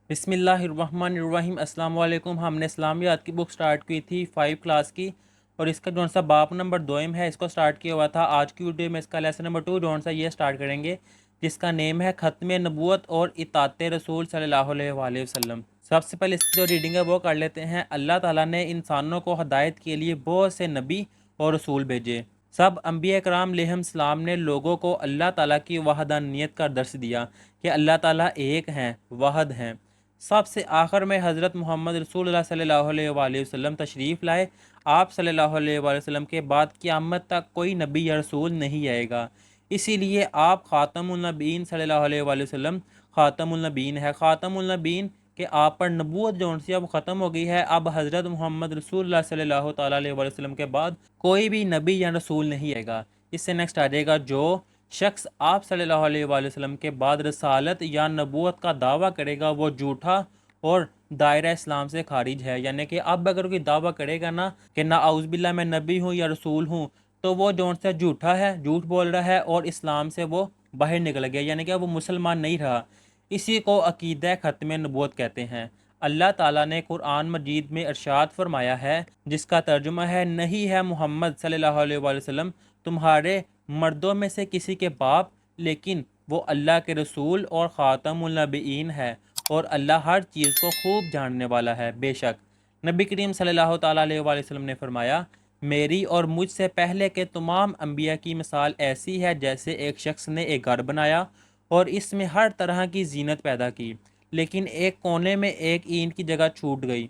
بسم اللہ الرحمن الرحیم۔ السلام علیکم۔ ہم نے اسلامیات کی بک سٹارٹ کی تھی 5 کلاس کی، اور اس کا سا باب نمبر 2 ہے، اس کو سٹارٹ کیا ہوا تھا۔ آج کی ویڈیو میں اس کا لیسن نمبر 2 سا یہ سٹارٹ کریں گے، جس کا نیم ہے ختم نبوت اور اطاعت رسول صلی اللہ علیہ وآلہ وسلم۔ سب سے پہلے اس کی جو ریڈنگ ہے وہ کر لیتے ہیں۔ اللہ تعالیٰ نے انسانوں کو ہدایت کے لیے بہت سے نبی اور رسول بھیجے۔ سب انبیاء کرام علیہ السلام نے لوگوں کو اللہ تعالیٰ کی وحدانیت کا درس دیا کہ اللہ تعالیٰ ایک ہیں، واحد ہیں۔ سب سے آخر میں حضرت محمد رسول اللہ صلی اللہ علیہ وآلہ وسلم تشریف لائے۔ آپ صلی اللہ علیہ وآلہ وسلم کے بعد قیامت تک کوئی نبی یا رسول نہیں آئے گا، اسی لیے آپ خاتم النبیین صلی اللہ علیہ وآلہ وسلم خاتم النبیین ہے۔ خاتم النبیین کہ آپ پر نبوت جو سی اب ختم ہو گئی ہے۔ اب حضرت محمد رسول اللہ صلی اللہ تعالیٰ علیہ وآلہ وسلم کے بعد کوئی بھی نبی یا رسول نہیں آئے گا۔ اس سے نیکسٹ آ جائے گا، جو شخص آپ صلی اللہ علیہ وآلہ وسلم کے بعد رسالت یا نبوت کا دعویٰ کرے گا وہ جھوٹا اور دائرہ اسلام سے خارج ہے۔ یعنی کہ اب اگر کوئی دعویٰ کرے گا نا کہ اعوذ باللہ میں نبی ہوں یا رسول ہوں، تو وہ جو سے جھوٹا ہے، جھوٹ بول رہا ہے اور اسلام سے وہ باہر نکل گیا، یعنی کہ وہ مسلمان نہیں رہا۔ اسی کو عقیدہ ختم نبوت کہتے ہیں۔ اللہ تعالیٰ نے قرآن مجید میں ارشاد فرمایا ہے، جس کا ترجمہ ہے، نہیں ہے محمد صلی اللہ علیہ وآلہ وسلم تمہارے مردوں میں سے کسی کے باپ، لیکن وہ اللہ کے رسول اور خاتم النبیین ہے، اور اللہ ہر چیز کو خوب جاننے والا ہے۔ بے شک نبی کریم صلی اللہ تعالیٰ علیہ وآلہ وسلم نے فرمایا، میری اور مجھ سے پہلے کے تمام انبیاء کی مثال ایسی ہے جیسے ایک شخص نے ایک گھر بنایا اور اس میں ہر طرح کی زینت پیدا کی، لیکن ایک کونے میں ایک اینٹ کی جگہ چھوٹ گئی۔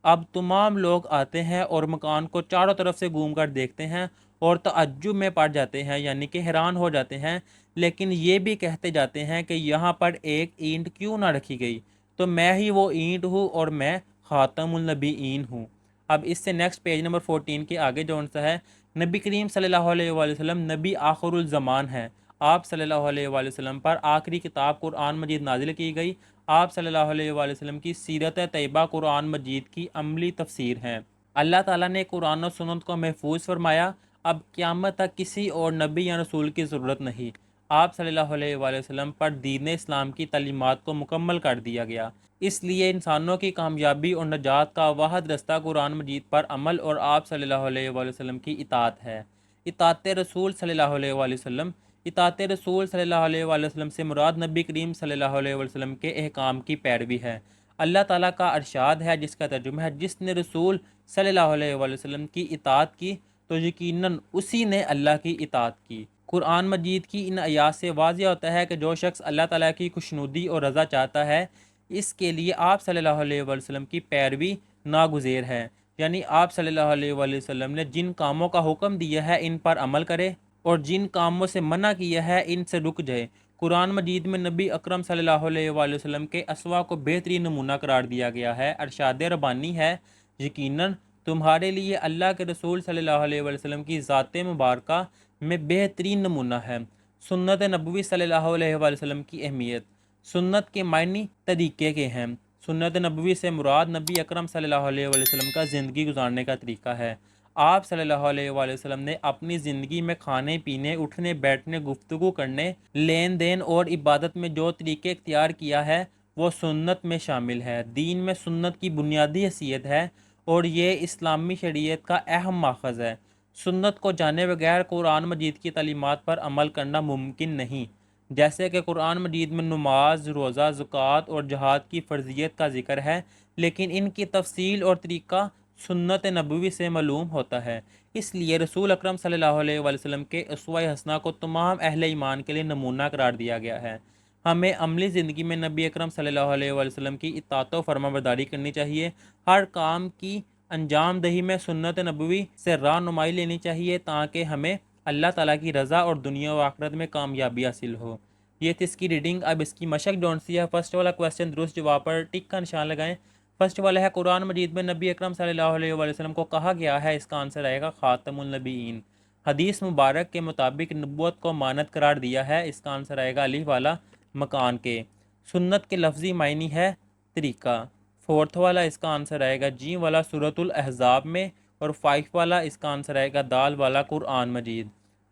اب تمام لوگ آتے ہیں اور مکان کو چاروں طرف سے گھوم کر دیکھتے ہیں اور تعجب میں پڑ جاتے ہیں، یعنی کہ حیران ہو جاتے ہیں، لیکن یہ بھی کہتے جاتے ہیں کہ یہاں پر ایک اینٹ کیوں نہ رکھی گئی، تو میں ہی وہ اینٹ ہوں اور میں خاتم النبیین ہوں۔ اب اس سے نیکسٹ پیج نمبر 14 کے آگے جو سا ہے، نبی کریم صلی اللہ علیہ وآلہ وسلم نبی آخر الزمان ہے۔ آپ صلی اللہ علیہ وآلہ وسلم پر آخری کتاب قرآن مجید نازل کی گئی۔ آپ صلی اللہ علیہ وآلہ وسلم کی سیرت طیبہ قرآن مجید کی عملی تفسیر ہے۔ اللہ تعالیٰ نے قرآن و سنت کو محفوظ فرمایا، اب قیامت تک کسی اور نبی یا رسول کی ضرورت نہیں۔ آپ صلی اللہ علیہ وآلہ وسلم پر دین اسلام کی تعلیمات کو مکمل کر دیا گیا، اس لیے انسانوں کی کامیابی اور نجات کا واحد رستہ قرآن مجید پر عمل اور آپ صلی اللہ علیہ وآلہ وسلم کی اطاعت ہے۔ اطاعت رسول صلی اللہ علیہ وآلہ وسلم۔ اطاعت رسول صلی اللہ علیہ وآلہ وسلم سے مراد نبی کریم صلی اللہ علیہ وآلہ وسلم کے احکام کی پیروی ہے۔ اللہ تعالیٰ کا ارشاد ہے، جس کا ترجمہ ہے، جس نے رسول صلی اللہ علیہ وآلہ وسلم کی اطاعت کی تو یقیناً اسی نے اللہ کی اطاعت کی۔ قرآن مجید کی ان آیات سے واضح ہوتا ہے کہ جو شخص اللہ تعالیٰ کی خوشنودی اور رضا چاہتا ہے، اس کے لیے آپ صلی اللہ علیہ وآلہ وسلم کی پیروی ناگزیر ہے۔ یعنی آپ صلی اللہ علیہ وآلہ وسلم نے جن کاموں کا حکم دیا ہے ان پر عمل کرے، اور جن کاموں سے منع کیا ہے ان سے رک جائے۔ قرآن مجید میں نبی اکرم صلی اللہ علیہ وآلہ وسلم کے اسوا کو بہترین نمونہ قرار دیا گیا ہے۔ ارشاد ربانی ہے، یقیناً تمہارے لیے اللہ کے رسول صلی اللہ علیہ وآلہ وسلم کی ذات مبارکہ میں بہترین نمونہ ہے۔ سنت نبوی صلی اللہ علیہ وآلہ وسلم کی اہمیت۔ سنت کے معنی طریقے کے ہیں۔ سنت نبوی سے مراد نبی اکرم صلی اللہ علیہ وآلہ وسلم کا زندگی گزارنے کا طریقہ ہے۔ آپ صلی اللہ علیہ وآلہ وسلم نے اپنی زندگی میں کھانے پینے، اٹھنے بیٹھنے، گفتگو کرنے، لین دین اور عبادت میں جو طریقے اختیار کیا ہے وہ سنت میں شامل ہے۔ دین میں سنت کی بنیادی حیثیت ہے اور یہ اسلامی شریعت کا اہم ماخذ ہے۔ سنت کو جانے بغیر قرآن مجید کی تعلیمات پر عمل کرنا ممکن نہیں۔ جیسے کہ قرآن مجید میں نماز، روزہ، زکوٰۃ اور جہاد کی فرضیت کا ذکر ہے، لیکن ان کی تفصیل اور طریقہ سنت نبوی سے معلوم ہوتا ہے۔ اس لیے رسول اکرم صلی اللہ علیہ وآلہ وسلم کے اسوہ حسنہ کو تمام اہل ایمان کے لیے نمونہ قرار دیا گیا ہے۔ ہمیں عملی زندگی میں نبی اکرم صلی اللہ علیہ وآلہ وسلم کی اطاعت و فرما برداری کرنی چاہیے۔ ہر کام کی انجام دہی میں سنت نبوی سے رہنمائی لینی چاہیے، تاکہ ہمیں اللہ تعالیٰ کی رضا اور دنیا و آخرت میں کامیابی حاصل ہو۔ یہ تھی اس کی ریڈنگ۔ اب اس کی مشق جون سی ہے، فرسٹ والا کویسچن درست جواب پر ٹک کا نشان لگائیں۔ فرسٹ والا ہے، قرآن مجید میں نبی اکرم صلی اللہ علیہ وآلہ وسلم کو کہا گیا ہے، اس کا آنسر آئے گا خاتم النبیین۔ حدیث مبارک کے مطابق نبوت کو مانت قرار دیا ہے، اس کا آنسر آئے گا الف والا مکان کے۔ سنت کے لفظی معنی ہے طریقہ۔ فورتھ والا اس کا آنسر آئے گا جیم والا سورۃ الاحزاب میں، اور 5 والا اس کا آنسر آئے گا دال والا قرآن مجید۔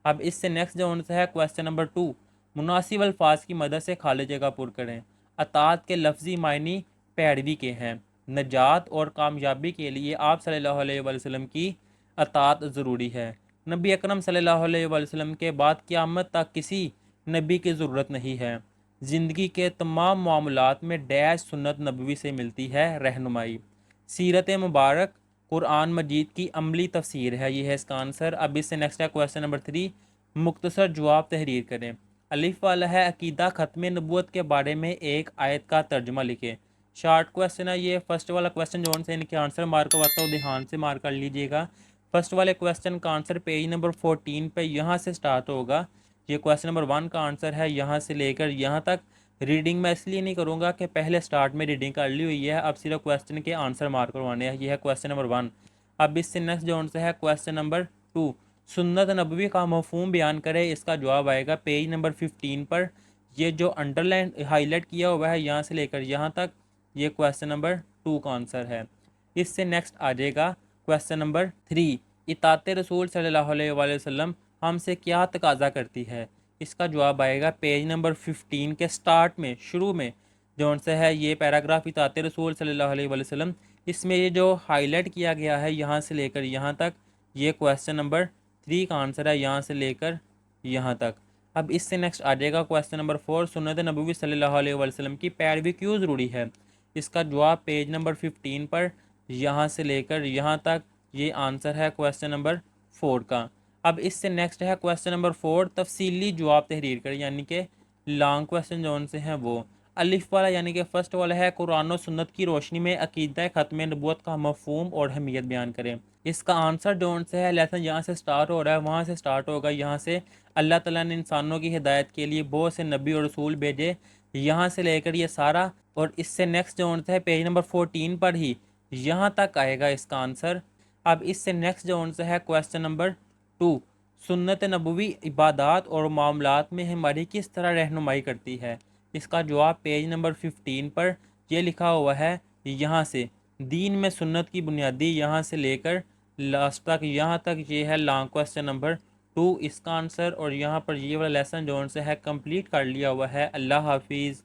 اب اس سے نیکسٹ جو آنسر ہے کویسچن نمبر 2، مناسب الفاظ کی مدد سے خالی جگہ پر کریں۔ اطاعت کے لفظی معنی پیروی کے ہیں۔ نجات اور کامیابی کے لیے آپ صلی اللہ علیہ وسلم کی اطاعت ضروری ہے۔ نبی اکرم صلی اللہ علیہ وسلم کے بعد قیامت تک کسی نبی کی ضرورت نہیں ہے۔ زندگی کے تمام معاملات میں ڈیش سنت نبوی سے ملتی ہے رہنمائی۔ سیرت مبارک قرآن مجید کی عملی تفسیر ہے، یہ ہے اس کا آنسر۔ اب اس سے نیکسٹ ہے کویسچن نمبر 3، مختصر جواب تحریر کریں۔ الف والا ہے عقیدہ ختم نبوت کے بارے میں ایک آیت کا ترجمہ لکھیں۔ شارٹ کویسچن ہے یہ۔ فرسٹ والا کویسچن جو سے ان کے آنسر مارک ہوا تھا وہ دھیان سے مارک کر لیجئے گا۔ فرسٹ والے کویسچن کا آنسر پیج نمبر 14 پہ یہاں سے سٹارٹ ہوگا۔ یہ کویسچن نمبر 1 کا آنسر ہے یہاں سے لے کر یہاں تک۔ ریڈنگ میں اس لیے نہیں کروں گا کہ پہلے سٹارٹ میں ریڈنگ کر لی ہوئی ہے، اب صرف کویسچن کے آنسر مارک کروانے ہیں۔ یہ ہے کویسچن نمبر 1۔ اب اس سے نیکسٹ جو ہے کویسچن نمبر 2، سنت نبوی کا مفہوم بیان کرے۔ اس کا جواب آئے گا پیج نمبر 15 پر۔ یہ جو انڈر لائن ہائی لائٹ کیا ہوا ہے یہاں سے لے کر یہاں تک، یہ کویسچن نمبر 2 کا آنسر ہے۔ اس سے نیکسٹ آ جائے گا کویسچن نمبر 3، اطاعت رسول صلی اللہ علیہ وآلہ وسلم ہم سے کیا تقاضا کرتی ہے۔ اس کا جواب آئے گا پیج نمبر 15 کے سٹارٹ میں، شروع میں جو سے ہے یہ پیراگراف اطاعت رسول صلی اللہ علیہ وآلہ وسلم، اس میں یہ جو ہائی لائٹ کیا گیا ہے یہاں سے لے کر یہاں تک، یہ کویسچن نمبر 3 کا آنسر ہے، یہاں سے لے کر یہاں تک۔ اب اس سے نیکسٹ آ جائے گا کویسچن نمبر 4، سنت نبوی صلی اللہ علیہ وآلہ وسلم کی پیروی کیوں ضروری ہے۔ اس کا جواب پیج نمبر 15 پر یہاں سے لے کر یہاں تک، یہ آنسر ہے کویسچن نمبر 4 کا۔ اب اس سے نیکسٹ ہے کویسچن نمبر 4، تفصیلی جواب تحریر کریں، یعنی کہ لانگ کویسچن جو سے ہیں وہ۔ الف والا یعنی کہ فرسٹ والا ہے قرآن و سنت کی روشنی میں عقیدہ ختم نبوت کا مفہوم اور اہمیت بیان کریں۔ اس کا آنسر جو سے ہے لیسن یہاں سے سٹارٹ ہو رہا ہے وہاں سے سٹارٹ ہوگا، یہاں سے اللہ تعالیٰ نے انسانوں کی ہدایت کے لیے بہت سے نبی اور رسول بھیجے، یہاں سے لے کر یہ سارا، اور اس سے نیکسٹ جو ہے پیج نمبر 14 پر ہی یہاں تک آئے گا اس کا آنسر۔ اب اس سے نیکسٹ جو ہے کویسچن نمبر 2، سنت نبوی عبادات اور معاملات میں ہماری کس طرح رہنمائی کرتی ہے۔ اس کا جواب پیج نمبر 15 پر یہ لکھا ہوا ہے، یہاں سے دین میں سنت کی بنیادی یہاں سے لے کر لاسٹ تک، یہاں تک یہ ہے لانگ کویسچن نمبر 2 اس کا آنسر، اور یہاں پر یہ والا لیسن جو سے ہے کمپلیٹ کر لیا ہوا ہے۔ اللہ حافظ۔